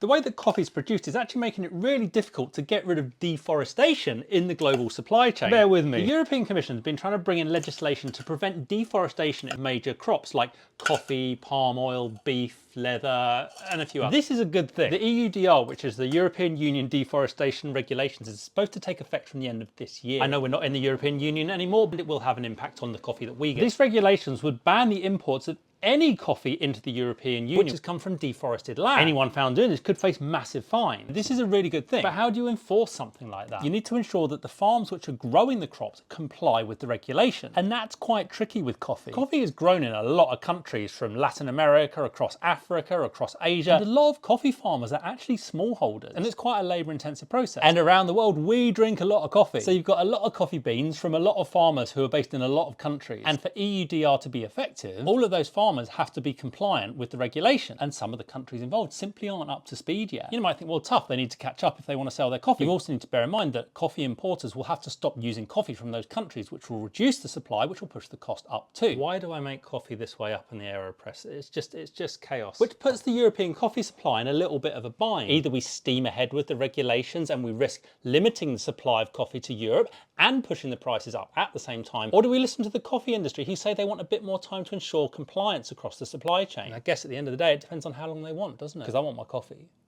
The way that coffee is produced is actually making it really difficult to get rid of deforestation in the global supply chain. Bear with me. The European Commission has been trying to bring in legislation to prevent deforestation in major crops like coffee, palm oil, beef, leather, and a few others. This is a good thing. The EUDR, which is the European Union Deforestation Regulations, is supposed to take effect from the end of this year. I know we're not in the European Union anymore, but it will have an impact on the coffee that we get. These regulations would ban the imports of any coffee into the European Union which has come from deforested land. Anyone found doing this could face massive fines. This is a really good thing, but how do you enforce something like that? You need to ensure that the farms which are growing the crops comply with the regulation, and that's quite tricky with coffee. Coffee is grown in a lot of countries, from Latin America, across Africa, across Asia, and a lot of coffee farmers are actually smallholders, and it's quite a labour-intensive process. And around the world, we drink a lot of coffee. So you've got a lot of coffee beans from a lot of farmers who are based in a lot of countries, and for EUDR to be effective, all of those farmers have to be compliant with the regulation, and some of the countries involved simply aren't up to speed yet. You might think, well, tough, they need to catch up if they want to sell their coffee. You also need to bear in mind that coffee importers will have to stop using coffee from those countries, which will reduce the supply, which will push the cost up too. Why do I make coffee this way up in the AeroPress? It's just chaos, which puts the European coffee supply in a little bit of a bind. Either we steam ahead with the regulations and we risk limiting the supply of coffee to Europe and pushing the prices up at the same time, or do we listen to the coffee industry who say they want a bit more time to ensure compliance across the supply chain? And I guess at the end of the day, it depends on how long they want, doesn't it? Because I want my coffee.